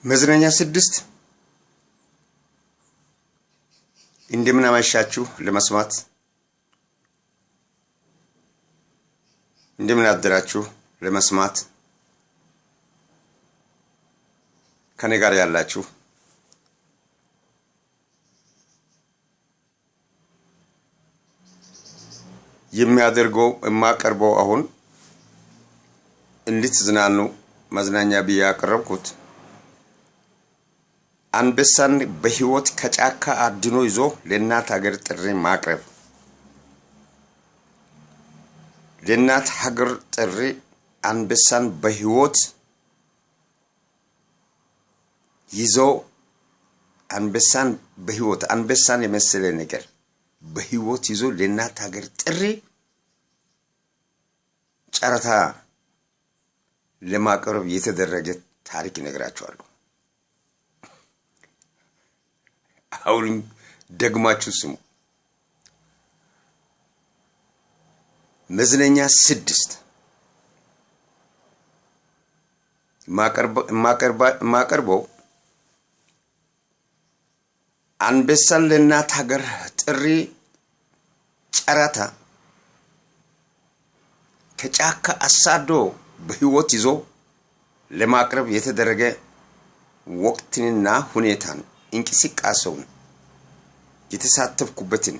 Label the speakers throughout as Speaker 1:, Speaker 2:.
Speaker 1: መዝናኛ 6 እንደምን አመሻችሁ ለመስማት እንደምን አደራችሁ ለመስማት ከኔ ጋር ያላችሁ የሚያደርገው የማቀርበው አሁን እንድትዝናኑ መዝናኛ ብዬ ያቀረብኩት አንበሳን በህይወት ከጫካ አድኖ ይዞ ለእናት ሀገር ጥሪ ማቅረብ ለእናት ሀገር ጥሪ አንበሳን በህይወት ይዞ አንበሳን የመሰለ ነገር በህይወት ይዞ ለእናት ሀገር ጥሪ ጨረታ ለማቅረብ የተደረገ ታሪክ ነግራችኋለሁ። አሁን ደግማችሁ ስሙ። መዝናኛ 6 ማቀርበው አንበሳን ለእናት ሀገር ጥሪ ጨረታ ከጫካ አሳዶ በህይወት ይዞ ለማቅረብ የተደረገ ወቅትንና ሁኔታን እንቅስቃሴውን የተሳተፍኩበትን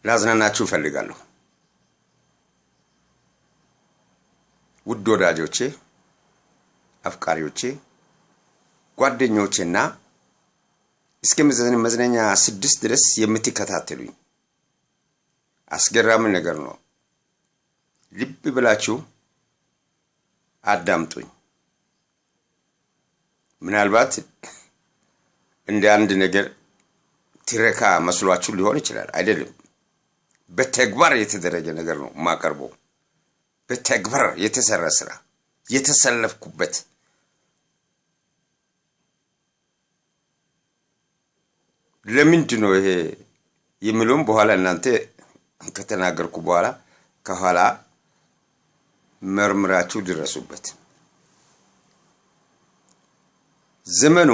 Speaker 1: ላዝናናችሁ እፈልጋለሁ። ውድ ወዳጆቼ፣ አፍቃሪዎቼ፣ ጓደኞቼና እስከ መዝናኛ 6 ድረስ የምትከታተሉኝ አስገራሚ ነገር ነው። ልብ ብላችሁ አዳምጡኝ። ምናልባት እንደ አንድ ነገር ትረካ መስሏችሁ ሊሆን ይችላል። አይደለም። በተግባር የተደረገ ነገር ነው ማቀርበው። በተግባር የተሰራ ስራ የተሰለፍኩበት ለምንድን ነው ይሄ የሚሉም በኋላ እናንተ ከተናገርኩ በኋላ ከኋላ መርምራችሁ ድረሱበት። ዘመኑ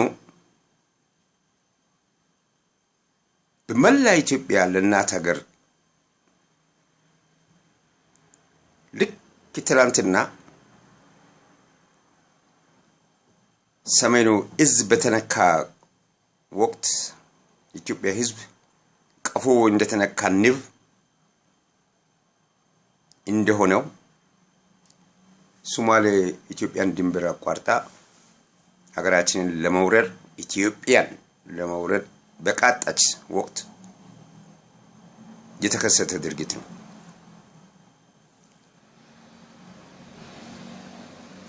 Speaker 1: በመላ ኢትዮጵያ ለእናት ሀገር ልክ ትላንትና ሰሜኑ እዝ በተነካ ወቅት ኢትዮጵያ ህዝብ ቀፎ እንደተነካ ንብ እንደሆነው ሶማሌ ኢትዮጵያን ድንበር አቋርጣ ሀገራችንን ለመውረር ኢትዮጵያን ለመውረር በቃጣች ወቅት የተከሰተ ድርጊት ነው።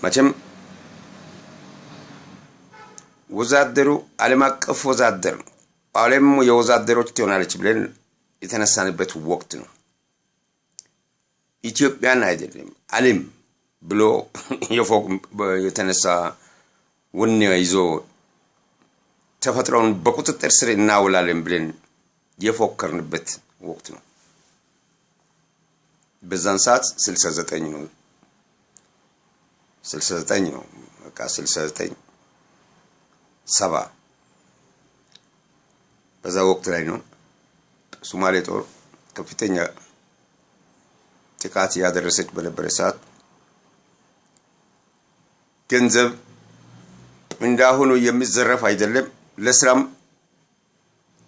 Speaker 1: መቼም ወዛደሩ ዓለም አቀፍ ወዛደር ነው። ዓለም የወዛደሮች ትሆናለች ብለን የተነሳንበት ወቅት ነው። ኢትዮጵያን አይደለም ዓለም ብሎ የፎቅ የተነሳ ወኔ ይዞ ተፈጥሮን በቁጥጥር ስር እናውላለን ብለን የፎከርንበት ወቅት ነው። በዛን ሰዓት 69 ነው። በቃ 69 70 በዛ ወቅት ላይ ነው ሶማሌ ጦር ከፍተኛ ጥቃት ያደረሰች በነበረ ሰዓት ገንዘብ እንዳሁኑ የሚዘረፍ አይደለም። ለስራም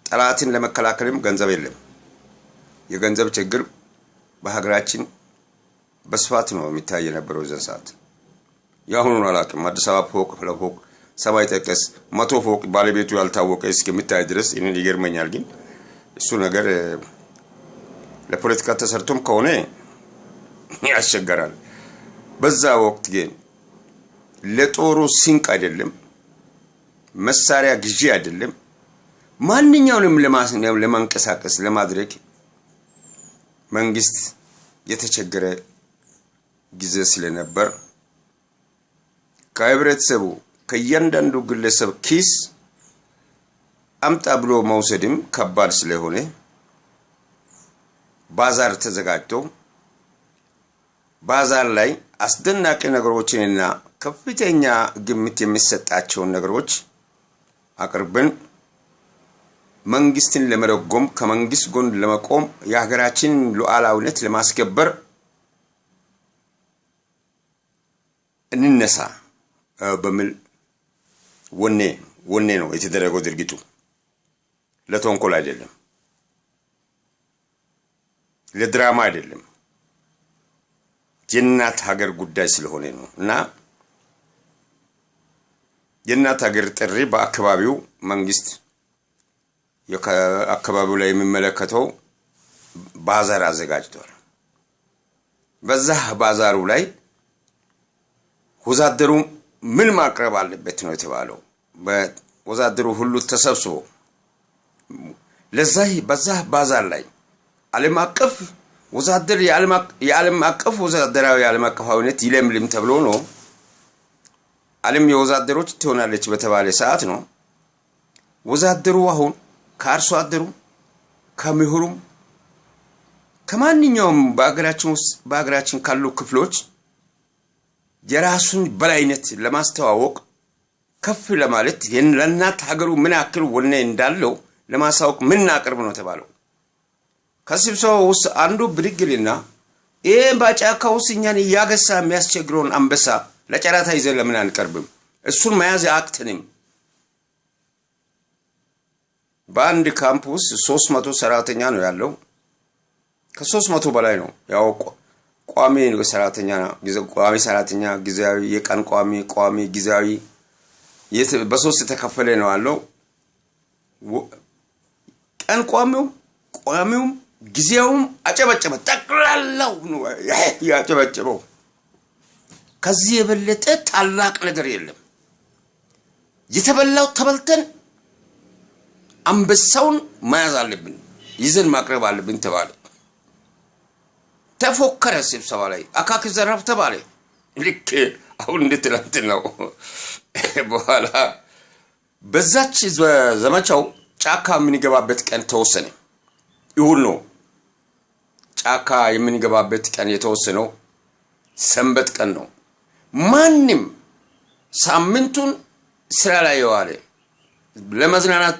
Speaker 1: ጠላትን ለመከላከልም ገንዘብ የለም። የገንዘብ ችግር በሀገራችን በስፋት ነው የሚታይ የነበረው ዘን ሰዓት። ያሁኑን አላውቅም። አዲስ አበባ ፎቅ ለፎቅ ሰማይ ጠቀስ 100 ፎቅ ባለቤቱ ያልታወቀ እስከሚታይ ድረስ እኔ ይገርመኛል። ግን እሱ ነገር ለፖለቲካ ተሰርቶም ከሆነ ያስቸግራል። በዛ ወቅት ግን ለጦሩ ሲንቅ አይደለም፣ መሳሪያ ግዢ አይደለም፣ ማንኛውንም ለማንቀሳቀስ ለማድረግ መንግስት የተቸገረ ጊዜ ስለነበር ከህብረተሰቡ ከእያንዳንዱ ግለሰብ ኪስ አምጣ ብሎ መውሰድም ከባድ ስለሆነ ባዛር ተዘጋጅቶ ባዛር ላይ አስደናቂ ነገሮችንና ከፍተኛ ግምት የሚሰጣቸውን ነገሮች አቅርበን መንግስትን ለመረጎም ከመንግስት ጎን ለመቆም የሀገራችን ሉዓላዊነት ለማስከበር እንነሳ በሚል ወኔ ነው የተደረገው ድርጊቱ። ለተንኮል አይደለም፣ ለድራማ አይደለም፣ የእናት ሀገር ጉዳይ ስለሆነ ነው። እና የእናት ሀገር ጥሪ በአካባቢው መንግስት አካባቢው ላይ የሚመለከተው ባዛር አዘጋጅቷል። በዛ ባዛሩ ላይ ወዛደሩ ምን ማቅረብ አለበት ነው የተባለው። በወዛደሩ ሁሉ ተሰብስቦ በዛ ባዛር ላይ ዓለም አቀፍ ወዛደር የዓለም አቀፍ ወዛደራዊ ዓለም አቀፋዊነት ይለምልም ተብሎ ነው። ዓለም የወዛደሮች ትሆናለች በተባለ ሰዓት ነው ወዛደሩ አሁን ከአርሶ አደሩ ከምሁሩም ከማንኛውም በአገራችን ካሉ ክፍሎች የራሱን በላይነት ለማስተዋወቅ ከፍ ለማለት ለእናት ሀገሩ ምን ያክል ወኔ እንዳለው ለማሳወቅ ምን አቅርብ ነው ተባለው። ከስብሰባው ውስጥ አንዱ ብድግልና በጫካ ውስጥ እኛን ያገሳ የሚያስቸግረውን አንበሳ ለጨራታ ይዘን ለምን አንቀርብም? እሱን መያዝ አቅተንም። በአንድ ካምፕስ 300 ሰራተኛ ነው ያለው። ከ300 በላይ ነው ያው ቋሚ ሰራተኛ ጊዜያዊ የቀን ቋሚ ጊዜያዊ በሶስት ተከፈለ ነው ያለው። ቀን ቋሚውም ጊዜያውም አጨበጨበ። ጠቅላላው ነው ያጨበጨበው። ከዚህ የበለጠ ታላቅ ነገር የለም። የተበላው ተበልተን አንበሳውን መያዝ አለብን፣ ይዘን ማቅረብ አለብን ተባለ። ተፎከረ። ስብሰባ ላይ አካክ ዘራፍ ተባለ። ልክ አሁን እንደትላንት ነው። በኋላ በዛች ዘመቻው ጫካ የምንገባበት ቀን ተወሰነ። ይሁን ነው ጫካ የምንገባበት ቀን የተወሰነው ሰንበት ቀን ነው። ማንም ሳምንቱን ስራ ላይ የዋለ ለመዝናናት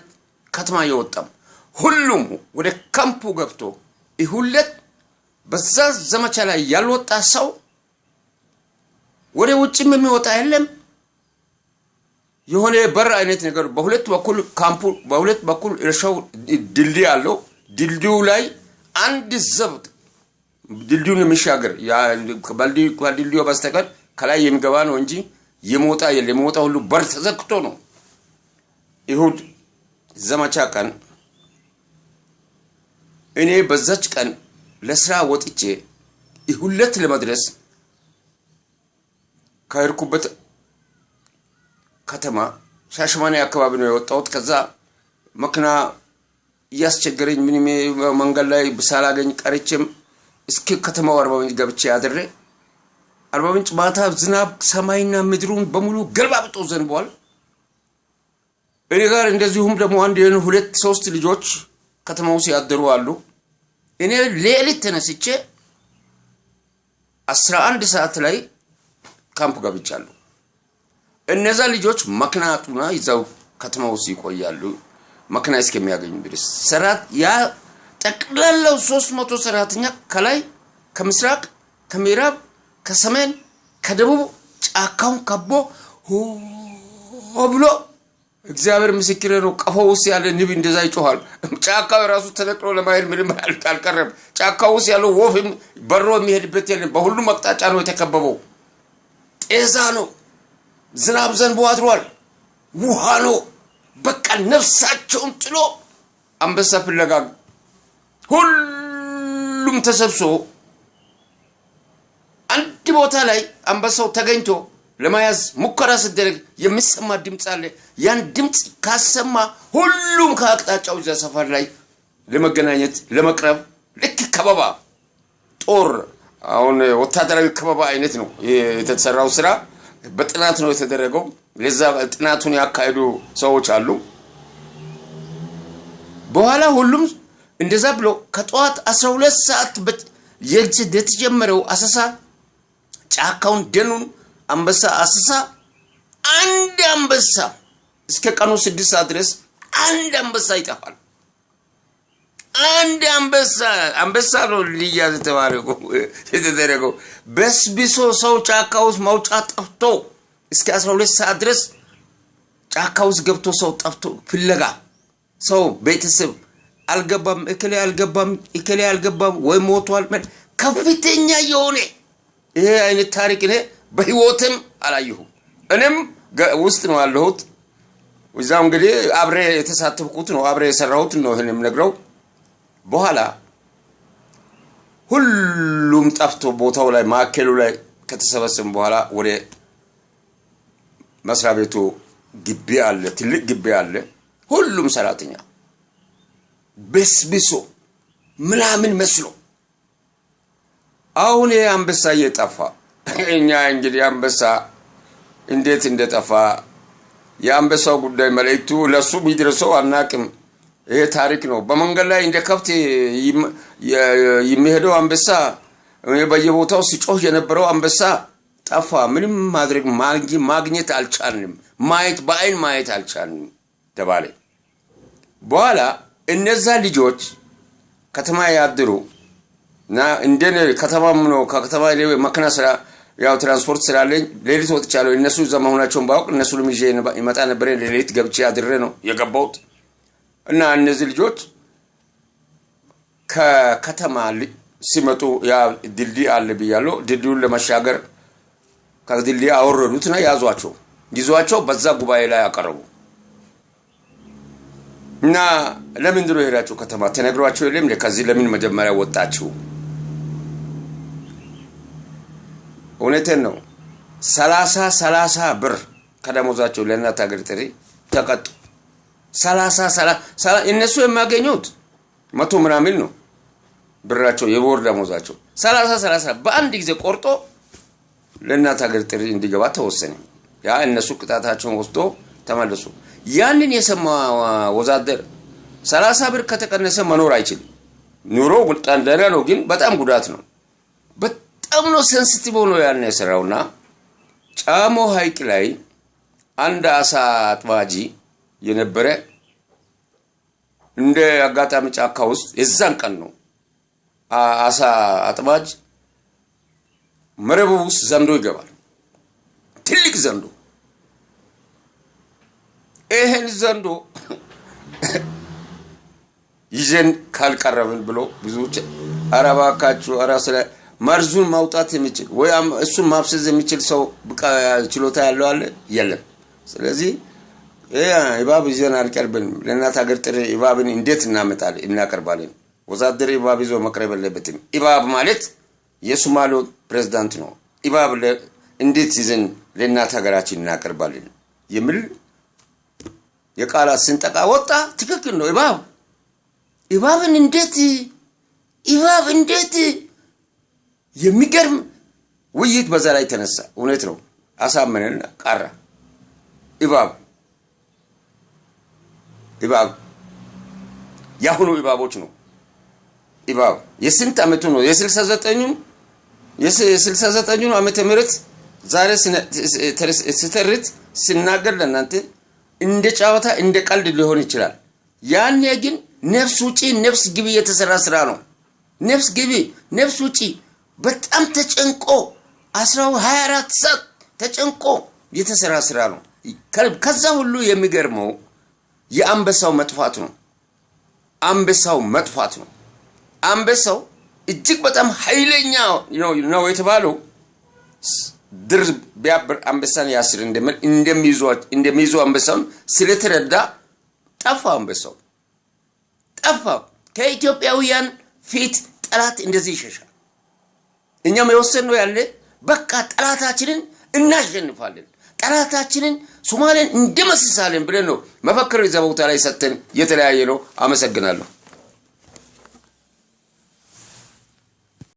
Speaker 1: ከተማ የወጣም ሁሉም ወደ ካምፑ ገብቶ ይሁለት በዛ ዘመቻ ላይ ያልወጣ ሰው ወደ ውጭም የሚወጣ የለም። የሆነ በር አይነት ነገር በሁለት በኩል ካምፑ በሁለት በኩል እርሻው ድልድይ አለው። ድልድዩ ላይ አንድ ዘብጥ ድልድዩን የሚሻገር ድልድዩ በስተቀር ከላይ የሚገባ ነው እንጂ የሞጣ ሁሉ በር ተዘግቶ ነው። ይሁድ ዘመቻ ቀን እኔ በዛች ቀን ለስራ ወጥቼ ይሁለት ለመድረስ ከርኩበት ከተማ ሻሽማኔ አካባቢ ነው የወጣሁት። ከዛ መኪና ያስቸገረኝ ምን መንገድ ላይ ሳላገኝ ቀርቼም እስኪ ከተማው 40 ምንጭ ገብቼ አድሬ 40 ምንጭ ማታ ዝናብ ሰማይና ምድሩን በሙሉ ገልባብጦ ዘንቧል። እኔ ጋር እንደዚሁም ደግሞ አንድ ሁለት ሶስት ልጆች ከተማው ሲያደሩ አሉ። እኔ ሌሊት ተነስቼ 11 ሰዓት ላይ ካምፕ ገብቻለሁ። እነዛ ልጆች መክናቱና ይዛው ከተማው ሲቆያሉ መክና እስከሚያገኙ ድረስ ያ ጠቅላላው 300 ሰራተኛ ከላይ ከምስራቅ ከምዕራብ ከሰሜን ከደቡብ ጫካውን ከቦ ብሎ እግዚአብሔር ምስክሬ ነው። ቀፎው ውስጥ ያለ ንብ እንደዛ ይጮሃል። ጫካው ራሱ ተነቅሎ ለማየት ምንም አልቀረም። ጫካው ውስጥ ያለው ወፍም በሮ የሚሄድበት የለም። በሁሉም አቅጣጫ ነው የተከበበው። ጤዛ ነው። ዝናብ ዘንቦ አድሯል። ውሃ ነው። በቃ ነፍሳቸውን ጥሎ አንበሳ ፍለጋ ሁሉም ተሰብስቦ አንድ ቦታ ላይ አንበሳው ተገኝቶ ለማያዝ ሙከራ ሲደረግ የሚሰማ ድምጽ አለ። ያን ድምጽ ካሰማ ሁሉም ከአቅጣጫው እዛ ሰፈር ላይ ለመገናኘት ለመቅረብ ልክ ከበባ ጦር አሁን ወታደራዊ ከበባ አይነት ነው የተሰራው። ስራ በጥናት ነው የተደረገው። ለዛ ጥናቱን ያካሄዱ ሰዎች አሉ። በኋላ ሁሉም እንደዛ ብሎ ከጧት 12 ሰዓት የተጀመረው አሰሳ ጫካውን ደኑን አንበሳ አስሳ አንድ አንበሳ እስከ ቀኑ 6 ሰዓት ድረስ አንድ አንበሳ ይጠፋል። አንድ አንበሳ ነው ሊያዝ የተደረገው በስብሶ ሰው ጫካ ውስጥ መውጫ ጠፍቶ እስከ 12 ሰዓት ድረስ ጫካ ውስጥ ገብቶ ሰው ጠፍቶ ፍለጋ ሰው ቤተሰብ አልገባም እከሌ አልገባም ወይ ሞቷል ከፍተኛ የሆነ ይሄ አይነት ታሪክ ነው በህይወትም አላየሁም። እኔም ውስጥ ነው ያለሁት ወዛው እንግዲህ አብሬ የተሳተፍኩት ነው አብሬ የሰራሁት ነው እኔም ነግረው በኋላ ሁሉም ጠፍቶ ቦታው ላይ ማከሉ ላይ ከተሰበሰበ በኋላ ወደ መስሪያ ቤቱ ግቢ አለ ትልቅ ግቢ አለ ሁሉም ሰራተኛ በስብሶ ምናምን መስሎ አሁን አንበሳ እየጠፋ እኛ እንግዲህ አንበሳ እንዴት እንደጠፋ የአንበሳው ጉዳይ መልእክቱ ለሱ ቢደርሰው አናቅም። ይሄ ታሪክ ነው። በመንገድ ላይ እንደ ከብት የሚሄደው አንበሳ በየቦታው ሲጮህ የነበረው አንበሳ ጠፋ። ምንም ማድረግ ማግኘት አልቻልንም። ማየት በአይን ማየት አልቻልንም ተባለ። በኋላ እነዛ ልጆች ከተማ ያድሩ እና እንደኔ ከተማም ነው ከከተማ መኪና ስራ ያው ትራንስፖርት ስላለኝ ሌሊት ወጥቻለሁ። እነሱ ዘመናቸውን ባውቅ እነሱንም ይዤ ይመጣ ነበር። ሌሊት ገብቼ አድሬ ነው የገባሁት እና እነዚህ ልጆች ከከተማ ሲመጡ ያ ድልድይ አለ ብያለሁ። ድልድዩን ለመሻገር ከድልድይ አወረዱትና ይዟቸው በዛ ጉባኤ ላይ አቀረቡ እና ለምን ድሮ ሄዳችሁ ከተማ ተነግሯቸው የለም ለከዚህ ለምን መጀመሪያ ወጣችሁ? እውነቴን ነው 30 ብር ከደሞዛቸው ለእናት ሀገር ጥሪ ተቀጡ። 30 እነሱ የሚያገኙት 100 ምናምን ነው ብራቸው የወር ደሞዛቸው 30 በአንድ ጊዜ ቆርጦ ለእናት ሀገር ጥሪ እንዲገባ ተወሰነ። ያ እነሱ ቅጣታቸውን ወስዶ ተመለሱ። ያንን የሰማ ወዛደር 30 ብር ከተቀነሰ መኖር አይችልም። ኑሮ ጉዳይ ነው ግን በጣም ጉዳት ነው። በጣም ነው ሴንሲቲቭ ነው ያን የሰራውና ጫሞ ሐይቅ ላይ አንድ አሳ አጥባጂ የነበረ እንደ አጋጣሚ ጫካ ውስጥ የዛን ቀን ነው አሳ አጥባጅ መረቡ ውስጥ ዘንዶ ይገባል። ትልቅ ዘንዶ ይሄን ዘንዶ ይዘን ካልቀረብን ብሎ ብዙዎች አረባካችሁ አራስለ መርዙን ማውጣት የሚችል ወይ እሱን ማብሰዝ የሚችል ሰው ችሎታ ያለው አለ የለም። ስለዚህ ኢባብ ይዘን አልቀርብንም። ለእናት ሀገር ጥሪ ኢባብን እንዴት እናቀርባለን? ወዛደር ኢባብ ይዞ መቅረብ የለበትም። ኢባብ ማለት የሶማሌ ፕሬዝዳንት ነው። ኢባብ እንዴት ይዘን ለእናት ሀገራችን እናቀርባለን የሚል የቃላት ስንጠቃ ወጣ። ትክክል ነው። ኢባብን እንዴት የሚገርም ውይይት በዛ ላይ ተነሳ። እውነት ነው። አሳመነን ቀረ። ኢባብ ያሁኑ ኢባቦች ነው። ኢባብ የስንት አመቱ ነው? የ69 ዓመተ ምህረት ዛሬ ስተርት ሲናገር ለእናንተ እንደ ጫወታ እንደ ቀልድ ሊሆን ይችላል። ያኔ ግን ነፍስ ውጪ ነፍስ ግቢ የተሰራ ስራ ነው። ነፍስ ግቢ ነፍስ ውጪ በጣም ተጨንቆ 24 ሰዓት ተጨንቆ የተሰራ ስራ ነው። ከዛ ሁሉ የሚገርመው የአንበሳው መጥፋት ነው። አንበሳው እጅግ በጣም ኃይለኛ ነው የተባለው ድር ቢያብር አንበሳን ያስር እንደሚይዙ አንበሳውን ስለተረዳ ጠፋ። አንበሳው ጠፋ። ከኢትዮጵያውያን ፊት ጠላት እንደዚህ ይሸሻል። እኛም የወሰነው ያለ በቃ ጠላታችንን እናሸንፋለን፣ ጠላታችንን ሶማሌን እንደመስሳለን ብለን ነው መፈክር ይዘው ቦታ ላይ ሰተን የተለያየ ነው። አመሰግናለሁ።